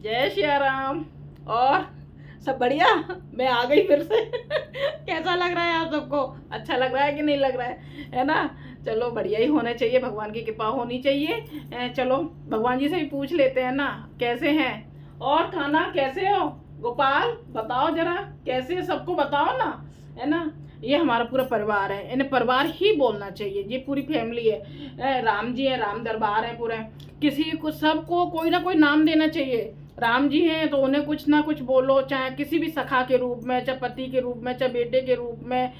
जय श्री राम। और सब बढ़िया। मैं आ गई फिर से। कैसा लग रहा है आप सबको? अच्छा लग रहा है कि नहीं लग रहा है ना? चलो बढ़िया ही होना चाहिए, भगवान की कृपा होनी चाहिए। चलो भगवान जी से भी पूछ लेते हैं ना कैसे हैं। और खाना कैसे हो गोपाल, बताओ जरा कैसे, सबको बताओ ना, है ना। ये हमारा पूरा परिवार है, इन्हें परिवार ही बोलना चाहिए। ये पूरी फैमिली है। राम जी है, राम दरबार है पूरे। किसी को सबको कोई ना कोई नाम देना चाहिए। राम जी हैं तो उन्हें कुछ ना कुछ बोलो, चाहे किसी भी सखा के रूप में, चाहे पति के रूप में, चाहे बेटे के रूप में,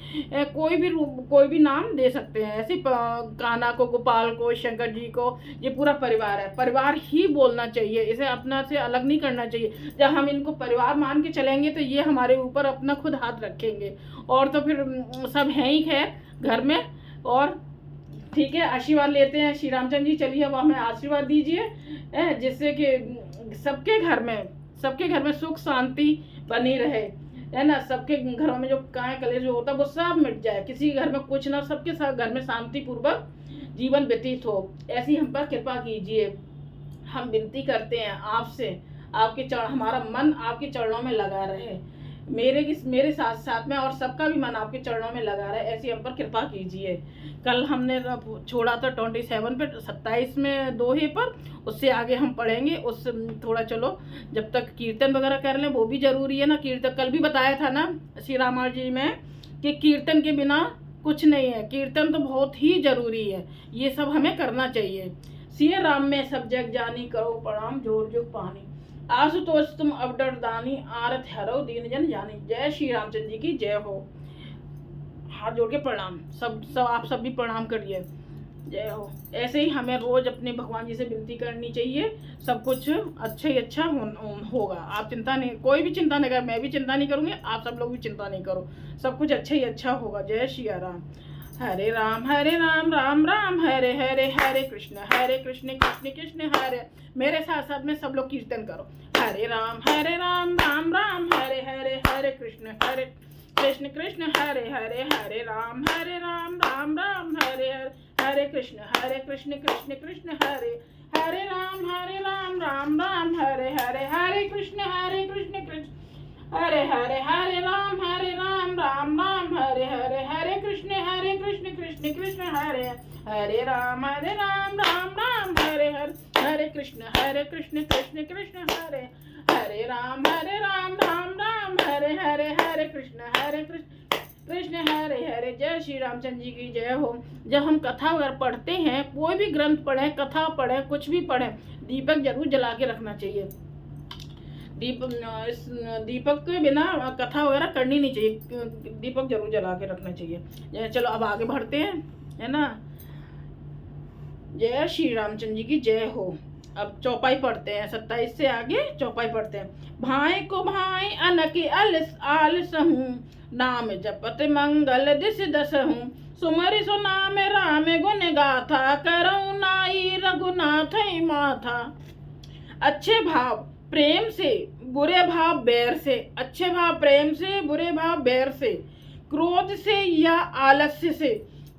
कोई भी रूप, कोई भी नाम दे सकते हैं। ऐसे कान्हा को, गोपाल को, शंकर जी को, ये पूरा परिवार है, परिवार ही बोलना चाहिए। इसे अपना से अलग नहीं करना चाहिए। जब हम इनको परिवार मान के चलेंगे तो ये हमारे ऊपर अपना खुद हाथ रखेंगे। और तो फिर सब हैं ही है घर में। और ठीक है, आशीर्वाद लेते हैं। श्री रामचंद्र जी चलिए अब हमें आशीर्वाद दीजिए, जिससे कि सबके घर में सुख शांति बनी रहे, है ना। सबके घरों में जो काय कलेश जो होता है वो सब मिट जाए। किसी घर में कुछ ना, सबके साथ घर में शांति पूर्वक जीवन व्यतीत हो, ऐसी हम पर कृपा कीजिए। हम विनती करते हैं आपसे, आपके हमारा मन आपके चरणों में लगा रहे, मेरे साथ साथ में और सबका भी मन आपके चरणों में लगा रहे, ऐसी हम पर कृपा कीजिए। कल हमने छोड़ा था 27 पे, 27 में दोहे पर, उससे आगे हम पढ़ेंगे। उस थोड़ा चलो जब तक कीर्तन वगैरह कर लें, वो भी जरूरी है ना। कीर्तन कल भी बताया था ना श्री रामायण जी में कि कीर्तन के बिना कुछ नहीं है। कीर्तन तो बहुत ही जरूरी है, ये सब हमें करना चाहिए। सिय राम में सब जग जानी, करो प्रणाम जोर जुग पानी। आशुतोष तुम अवडर दानी, आरत हरो दीन जन जानी। जय श्री रामचंद्र जी की जय हो। हाथ जोड़ के प्रणाम, सब आप सब भी प्रणाम करिए, जय हो। ऐसे ही हमें रोज अपने भगवान जी से विनती करनी चाहिए। सब कुछ अच्छा ही अच्छा होगा। आप चिंता नहीं, कोई भी चिंता नहीं कर, मैं भी चिंता नहीं करूंगी, आप सब लोग भी चिंता नहीं करो, सब कुछ अच्छा ही अच्छा होगा। जय श्री राम। हरे राम राम राम हरे हरे, हरे कृष्ण कृष्ण कृष्ण हरे। मेरे साथ साथ में सब लोग कीर्तन करो। हरे राम राम राम हरे हरे, हरे कृष्ण कृष्ण हरे हरे, हरे राम राम राम हरे हरे, हरे कृष्ण कृष्ण कृष्ण हरे, हरे राम राम राम हरे हरे, हरे कृष्ण कृष्ण हरे हरे, हरे राम राम राम हरे हरे, हरे कृष्ण कृष्ण कृष्ण हरे, हरे राम राम राम हरे हरे, हरे कृष्ण कृष्ण कृष्ण हरे, हरे राम राम राम हरे हरे, हरे कृष्ण कृष्ण हरे हरे। जय श्री रामचंद्र जी की जय हो। जब हम कथा वगैरह पढ़ते हैं, कोई भी ग्रंथ पढ़ें, कथा पढ़ें, कुछ भी पढ़ें, दीपक जरूर जला के रखना चाहिए। दीपक के बिना कथा वगैरह करनी नहीं चाहिए, दीपक जरूर जला के रखना चाहिए। चलो अब आगे बढ़ते हैं, है ना। जय श्री रामचंद्र जी की जय हो। अब चौपाई पढ़ते हैं, 27 से आगे चौपाई पढ़ते हैं। भाई को भाई अनक आलस हूँ, नाम जपत मंगल दिस दस हूँ, सुमरि सो नाम राम गुण गाथा, करऊ नाई रघुनाथ माथा। अच्छे भाव प्रेम से, बुरे भाव बैर से, अच्छे भाव प्रेम से, बुरे भाव बैर से, क्रोध से या आलस्य से,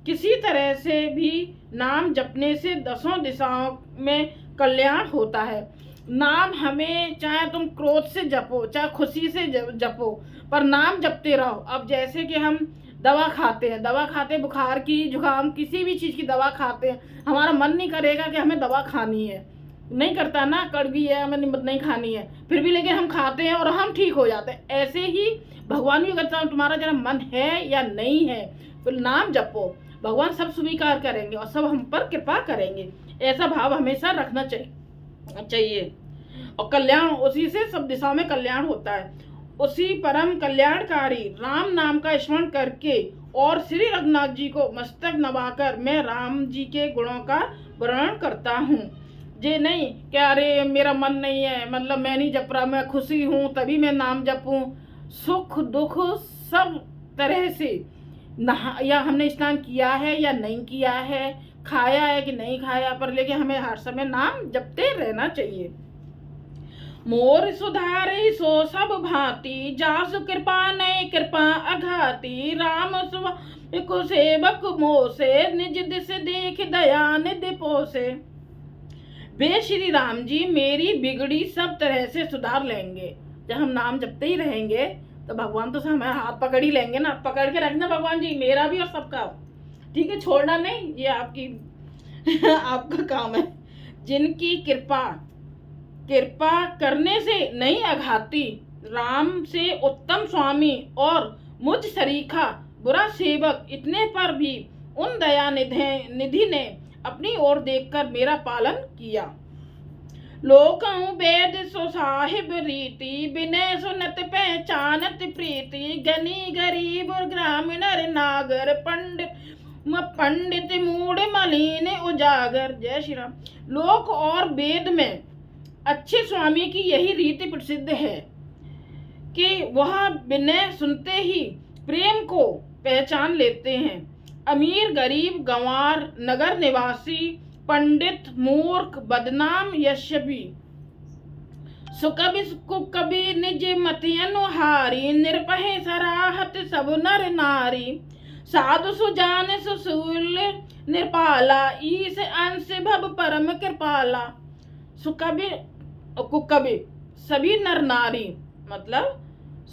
किसी तरह से भी नाम जपने से दसों दिशाओं में कल्याण होता है। नाम हमें, चाहे तुम क्रोध से जपो, चाहे खुशी से जपो, पर नाम जपते रहो। अब जैसे कि हम दवा खाते बुखार की, जुकाम, किसी भी चीज़ की दवा खाते हैं, हमारा मन नहीं करेगा कि हमें दवा खानी है, नहीं करता ना, कड़वी है, हमें नहीं खानी है, फिर भी लेकिन हम खाते हैं और हम ठीक हो जाते हैं। ऐसे ही भगवान भी करता है, तुम्हारा जरा मन है या नहीं है, तो नाम जपो, भगवान सब स्वीकार करेंगे और सब हम पर कृपा करेंगे। ऐसा भाव हमेशा रखना चाहिए। और कल्याण, उसी से सब दिशा में कल्याण होता है। उसी परम कल्याणकारी राम नाम का स्मरण करके और श्री रघुनाथ जी को मस्तक नवाकर मैं राम जी के गुणों का वर्णन करता हूँ। जे नहीं कि अरे मेरा मन नहीं है, मतलब मैं नहीं जप रहा, मैं खुशी हूँ तभी मैं नाम जपूँ। सुख दुख सब तरह से, नहा या हमने स्नान किया है या नहीं किया है, खाया है कि नहीं खाया, पर लेकिन हमें हर समय नाम जपते रहना चाहिए। मोर सुधारे सो सब भांति, जासु कृपा नहीं कृपा अघाती, राम को सेवक मोसे, निज दिस देख दया निधि पोसे। वे श्री राम जी मेरी बिगड़ी सब तरह से सुधार लेंगे। जब हम नाम जपते ही रहेंगे तो भगवान तो हमें हाथ पकड़ ही लेंगे ना। पकड़ के रखना भगवान जी, मेरा भी और सबका, ठीक है, छोड़ना नहीं, ये आपकी आपका काम है। जिनकी कृपा करने से नहीं अघाती, राम से उत्तम स्वामी और मुझ सरीखा बुरा सेवक, इतने पर भी उन दया निधि ने अपनी ओर देखकर मेरा पालन किया। लोकं वेद सो साहिब रीति, विनय सुनत पहचानत प्रीति, गनी गरीब और ग्रामीण नर नागर, पंडित मूढ़ मलिन उजागर। जय श्री राम। लोक और वेद में अच्छे स्वामी की यही रीति प्रसिद्ध है कि वह विनय सुनते ही प्रेम को पहचान लेते हैं। अमीर गरीब गंवार नगर निवासी, पंडित मूर्ख बदनाम यशवी, सुकवि कुकवि निज मति अनुहारी, निर्भय सराहत सब नर नारी, साधु सुजान सुशूल निर्पाला, ईस अंश भव परम कृपाला। सुकवि कुकवि सभी नर नारी, मतलब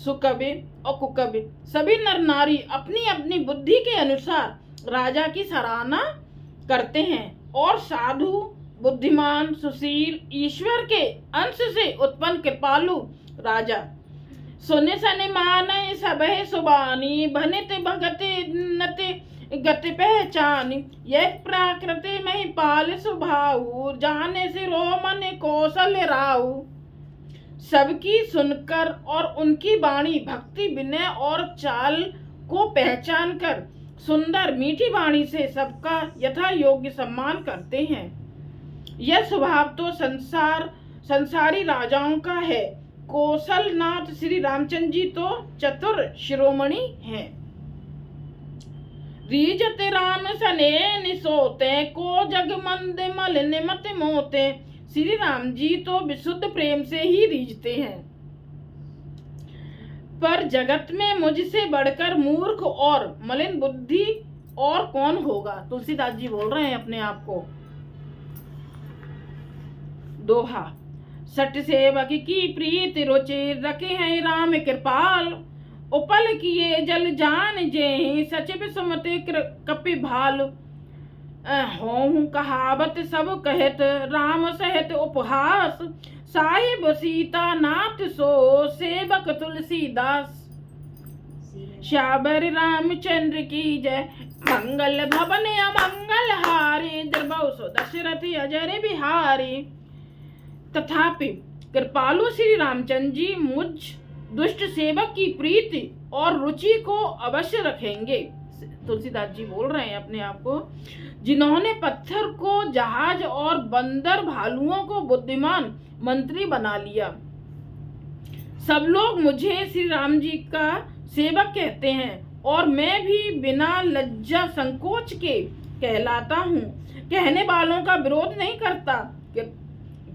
सुकवि और कुकवि सभी नर नारी अपनी अपनी बुद्धि के अनुसार राजा की सराहना करते हैं, और साधु बुद्धिमान सुशील ईश्वर के अंश से उत्पन्न कृपालु राजा सुने सने मान सबह सुबानी, भनित भगत नति गति पहचानी, यह प्राकृति महिपाल सुभाऊ, जाने से रोमन कौशल राऊ। सबकी सुनकर और उनकी वाणी भक्ति विनय और चाल को पहचान कर सुंदर मीठी वाणी से सबका यथा योग्य सम्मान करते हैं। यह स्वभाव तो संसारी राजाओं का है। कौशलनाथ श्री रामचंद्र जी तो चतुर शिरोमणि हैं। रीजत राम सने निसोते, को जग मंद मलिन मत मोते। श्री राम जी तो विशुद्ध प्रेम से ही रीझते हैं, पर जगत में मुझसे बढ़कर मूर्ख और मलिन बुद्धि और कौन होगा। तुलसीदास जी बोल रहे हैं अपने आप को। दोहा। सट सेवक की प्रीति रुचि, रखे हैं राम कृपाल, उपल किए जल जान जे, सचिव सुमति कपि भाल। हों कहावत सब कहत, राम सहित उपहास, साहिब सीता नाथ सो, सेवक तुलसीदास। श्यावर रामचंद्र की जय, मंगल भवन अमंगल हारी, द्रवौ सो दशरथ अजर बिहारी। तथापि कृपालु श्री रामचंद्र जी मुझ दुष्ट सेवक की प्रीति और रुचि को अवश्य रखेंगे। तुलसीदास जी बोल रहे हैं अपने आप को। जिन्होंने पत्थर को जहाज और बंदर भालुओं को बुद्धिमान मंत्री बना लिया। सब लोग मुझे श्री राम जी का सेवक कहते हैं, और मैं भी बिना लज्जा संकोच के कहलाता हूँ। कहने वालों का विरोध नहीं करता।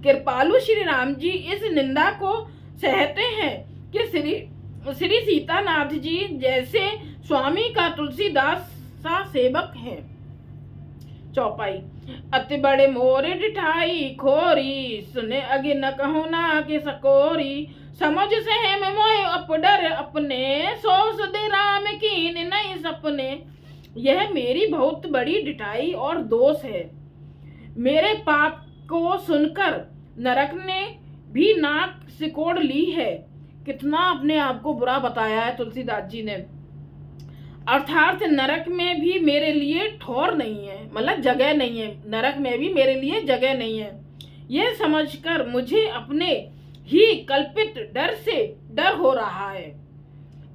कृपालु श्री राम जी इस निंदा को सहते हैं कि श्री सीतानाथ जी जैसे स्वामी का तुलसीदास सा सेवक है। चौपाई। अति बड़े मोरे डिठाई खोरी, सुने अगे न कहूँ ना के सकोरी। समझ सहम मोह अपडर अपने, सो सुधे राम कीन नहीं सपने। यह मेरी बहुत बड़ी डिठाई और दोष है। मेरे पाप को सुनकर नरक ने भी नाक सिकोड़ ली है। कितना अपने आप को बुरा बताया है तुलसीदास जी ने। अर्थात नरक में भी मेरे लिए ठौर नहीं है, मतलब जगह नहीं है। नरक में भी मेरे लिए जगह नहीं है। यह समझकर मुझे अपने ही कल्पित डर से डर हो रहा है।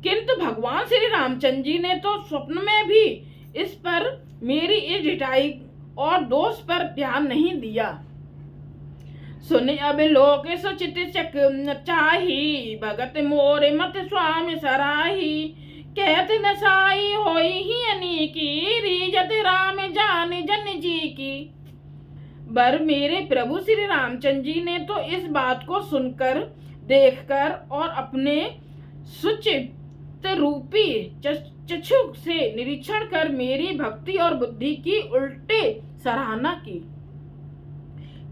किंतु भगवान श्री रामचंद्र जी ने तो स्वप्न में भी इस पर मेरी इस ढिठाई और दोष पर ध्यान नहीं दिया। सुने अब लोक सुचित चक चाही, भगत मोरे मत स्वामी सराही। कहत नसाई होई ही अनीकी, रीजत राम जान जन जी की। बर मेरे प्रभु श्री रामचंद्र जी ने तो इस बात को सुनकर, देखकर और अपने सुचित रूपी चक्षु से निरीक्षण कर मेरी भक्ति और बुद्धि की उल्टे सराहना की।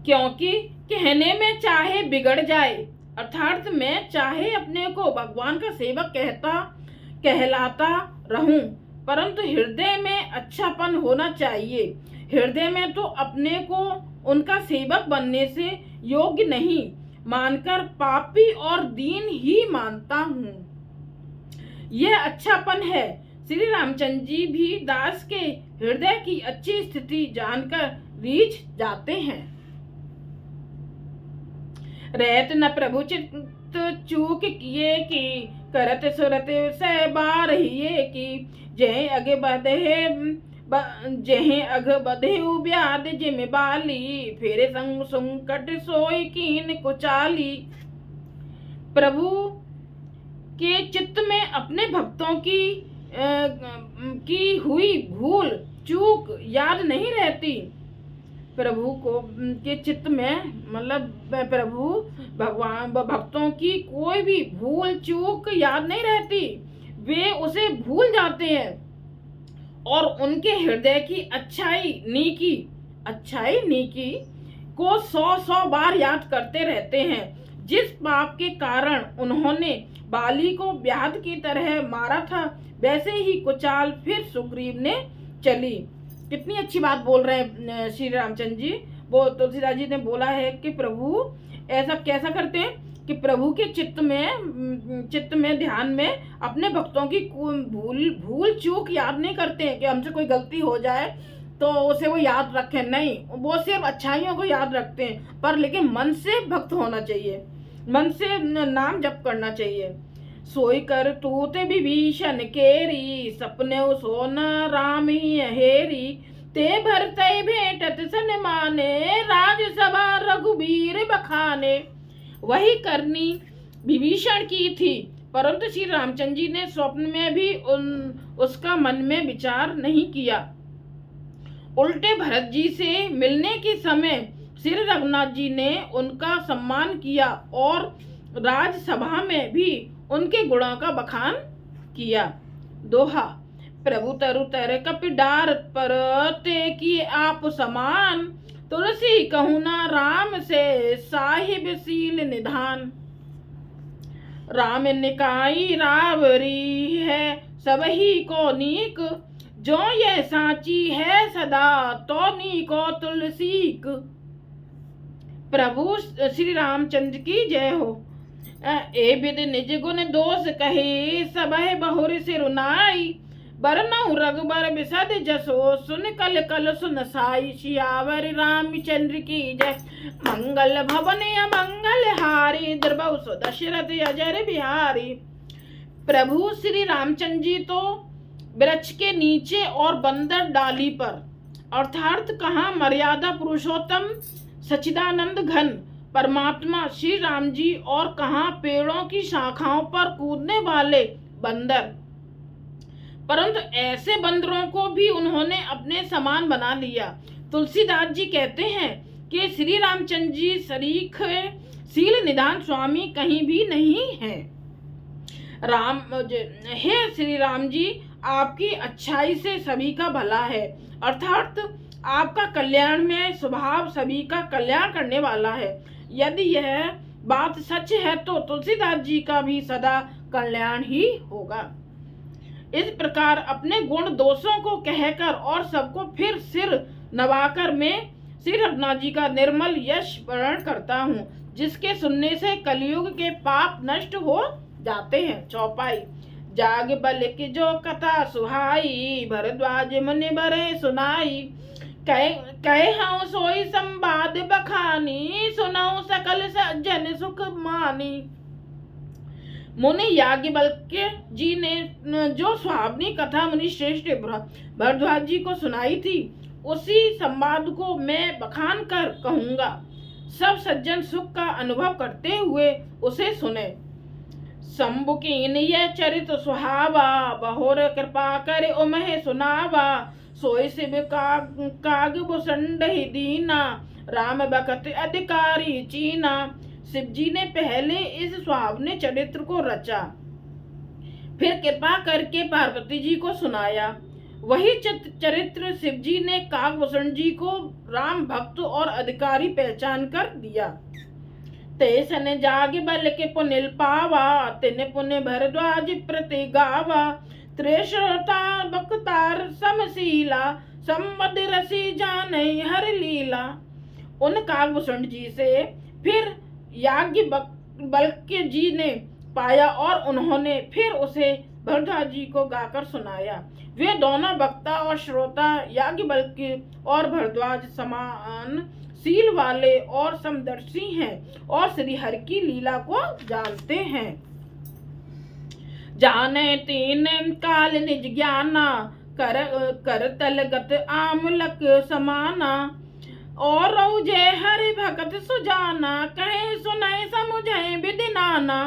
क्योंकि कहने में चाहे बिगड़ जाए, अर्थात मैं चाहे अपने को भगवान का सेवक कहलाता रहूं, परंतु हृदय में अच्छापन होना चाहिए। हृदय में तो अपने को उनका सेवक बनने से योग्य नहीं मानकर पापी और दीन ही मानता हूँ। यह अच्छापन है। श्री रामचंद्र जी भी दास के हृदय की अच्छी स्थिति जानकर रीझ जाते हैं। रहत न प्रभु चित्त चूक किए की, करत सुरत से बारहिए की। जय अग बधे ब्याद जिम बाली, फेरे संग संकट सोई कीन कुचाली। प्रभु के चित्त में अपने भक्तों की हुई भूल चूक याद नहीं रहती। प्रभु को के चित्त में मतलब प्रभु भगवान भक्तों की कोई भी भूल चूक याद नहीं रहती, वे उसे भूल जाते हैं और उनके हृदय की अच्छाई नीकी को 100 बार याद करते रहते हैं। जिस पाप के कारण उन्होंने बाली को व्याध की तरह मारा था, वैसे ही कुचाल फिर सुग्रीव ने चली। कितनी अच्छी बात बोल रहे हैं श्री रामचंद्र जी। वो तुलसीदास जी ने बोला है कि प्रभु ऐसा कैसा करते हैं कि प्रभु के चित्त में ध्यान में अपने भक्तों की भूल चूक याद नहीं करते हैं कि हमसे कोई गलती हो जाए तो उसे वो याद रखें, नहीं, वो सिर्फ अच्छाइयों को याद रखते हैं, पर लेकिन मन से भक्त होना चाहिए, मन से नाम जप करना चाहिए। सोई कर तूत विभीषण केरी, सपने सोन राम ही हेरी। ते भरते भेटत सन माने, राजसभा रघुबीर बखाने। वही करनी विभीषण की थी, परंतु श्री रामचंद्र जी ने स्वप्न में भी उसका मन में विचार नहीं किया। उल्टे भरत जी से मिलने के समय श्री रघुनाथ जी ने उनका सम्मान किया और राजसभा में भी उनके गुणों का बखान किया। दोहा। प्रभु तरु तर कपि डार पर, ते किए आप समान। तुलसी कहूँ ना राम से, साहिब सील निधान। राम निकाई रावरी है, सब ही को नीक। जो ये साची है सदा, तो नीको तुलसीक। प्रभु श्री रामचंद्र की जय हो। ए विद निज गुण दोष कहे, सबह बहुर सिरुनाई। बरनऊ रघुबर बिसद जसो, सुन कल कल सुन साई। सियावर रामचंद्र की जय। मंगल भवन मंगल हारी, द्रबहु सो दशरथ अजर बिहारी। प्रभु श्री रामचंद्र जी तो वृक्ष के नीचे और बंदर डाली पर, अर्थात कहाँ मर्यादा पुरुषोत्तम सच्चिदानंद घन परमात्मा श्री राम जी, और कहाँ पेड़ों की शाखाओं पर कूदने वाले बंदर। परंतु ऐसे बंदरों को भी उन्होंने अपने समान बना लिया। तुलसीदास जी कहते हैं कि श्री रामचंद्र जी सरीख सील निदान स्वामी कहीं भी नहीं है। हे श्री राम जी, आपकी अच्छाई से सभी का भला है, अर्थात आपका कल्याण में स्वभाव सभी का कल्याण करने वाला है। यदि यह बात सच है तो तुलसीदास जी का भी सदा कल्याण ही होगा। इस प्रकार अपने गुण दोषों को कहकर और सबको फिर सिर नवाकर मैं श्री रघुनाथ जी का निर्मल यश वर्णन करता हूँ, जिसके सुनने से कलयुग के पाप नष्ट हो जाते हैं। चौपाई। जाग बल की जो कथा सुहाई, भरद्वाज मुनि बरे सुनाई। कहे हाँ सोई संवाद बखानी, सुनाओ सकल सज्जन सुख मानी। मुनि याज्ञवल्क्य जी ने जो सुहावनी कथा मुनि श्रेष्ठ भरद्वाज जी को सुनाई थी, उसी संवाद को मैं बखान कर कहूँगा। सब सज्जन सुख का अनुभव करते हुए उसे सुने। शंभुकीन यह चरित सुहावा, बहुर कृपा करे उमहे सुनावा। सोई शिव काग भुसंड ही दीना, राम बखत अधिकारी चीना। शिव जी ने पहले इस सुहावने चरित्र को रचा, फिर कृपा करके पार्वती जी को सुनाया। वही चरित्र शिवजी ने काकभूषण जी को राम भक्त और अधिकारी पहचान कर दिया। तेसन जाग बल के पुनिल पावा, तिन पुण्य भरद्वाज प्रति गावा, त्रिश्रोता बख्तार समशीला, सम्मद रसी जाने हर लीला। उन काकभूषण जी से फिर याज्ञवल्क्य जी ने पाया और उन्होंने फिर उसे भरद्वाज जी को गाकर सुनाया। वे दोनों वक्ता और श्रोता याज्ञवल्क्य और भरद्वाज समान शील वाले और समदर्शी हैं और श्री हरि की लीला को जानते हैं। जाने तीन काल निज ज्ञाना, कर तलगत आमलक समाना, और जय हरि भगत सुजाना, कहे सुनाए समुझे विधि नाना।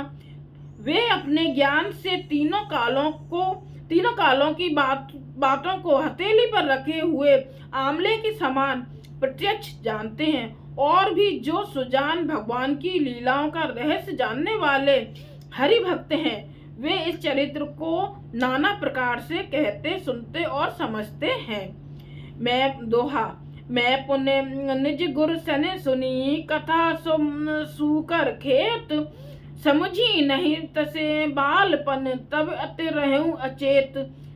वे अपने ज्ञान से तीनों कालों की बातों को हथेली पर रखे हुए आमले के समान प्रत्यक्ष जानते हैं, और भी जो सुजान भगवान की लीलाओं का रहस्य जानने वाले हरि भक्त हैं, वे इस चरित्र को नाना प्रकार से कहते, सुनते और समझते हैं। मैं पुण्य निज गुर सने सुनी, कथा सुकर खेत, समझी नहीं तसे बालपन, तब अति रहूं अचेत।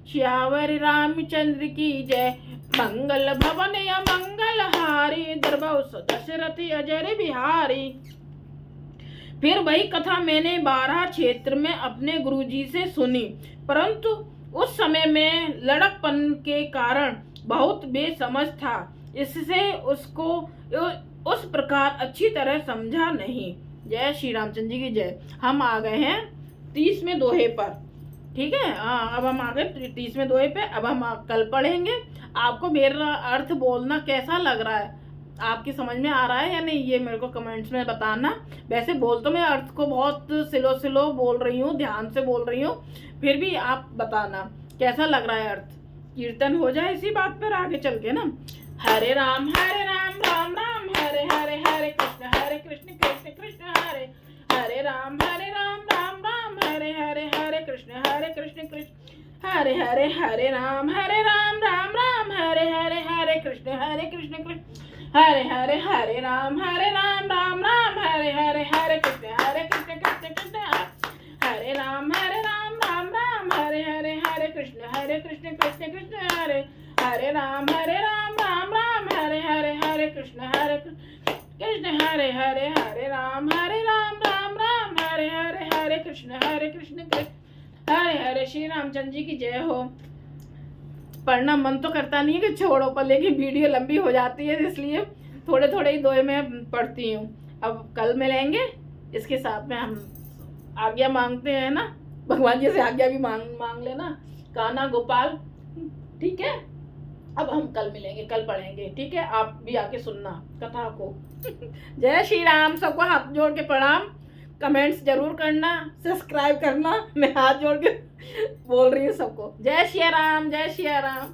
श्यावर रामचंद्र की जय, मंगल भवन या मंगल हारी, दरबौ दशरथी अजर बिहारी। फिर वही कथा मैंने 12 क्षेत्र में अपने गुरुजी से सुनी, परंतु उस समय में लड़कपन के कारण बहुत बेसमझ था, इससे उसको उस प्रकार अच्छी तरह समझा नहीं। जय श्री रामचंद्र जी की जय। हम आ गए हैं 30वें दोहे पर, ठीक है। अब हम आ गए 30वें दोहे पे। अब हम कल पढ़ेंगे। आपको मेरा अर्थ बोलना कैसा लग रहा है, आपकी समझ में आ रहा है या नहीं, ये मेरे को कमेंट्स में बताना। वैसे बोल तो मैं अर्थ को बहुत स्लो बोल रही हूँ, ध्यान से बोल रही हूँ, फिर भी आप बताना कैसा लग रहा है अर्थ। कीर्तन हो जाए इसी बात पर आगे चल के ना। हरे राम राम राम हरे हरे, हरे कृष्ण कृष्ण कृष्ण हरे हरे, राम राम राम हरे हरे, हरे कृष्ण कृष्ण हरे हरे, हरे राम राम हरे हरे, हरे कृष्ण कृष्ण हरे हरे, हरे राम राम हरे हरे, हरे कृष्ण कृष्ण कृष्ण हरे राम राम हरे हरे, हरे कृष्ण कृष्ण कृष्ण हरे, हरे राम राम हरे हरे, हरे कृष्ण कृष्ण हरे हरे, हरे राम राम हरे हरे, हरे कृष्ण कृष्ण हरे हरे। श्री रामचंद्र जी की जय हो। पढ़ना मन तो करता नहीं है कि छोड़ो पर, लेकिन वीडियो लंबी हो जाती है, इसलिए थोड़े थोड़े ही दोहे में पढ़ती हूँ। अब कल मिलेंगे, इसके साथ में हम आज्ञा मांगते हैं ना, भगवान जी से आज्ञा भी मांग लेना, कान्हा गोपाल, ठीक है। अब हम कल मिलेंगे, कल पढ़ेंगे, ठीक है। आप भी आके सुनना कथा को। जय श्री राम। सबको हाथ जोड़ के प्रणाम, कमेंट्स जरूर करना, सब्सक्राइब करना। मैं हाथ जोड़ के बोल रही हूँ सबको। जय श्री राम, जय श्री राम।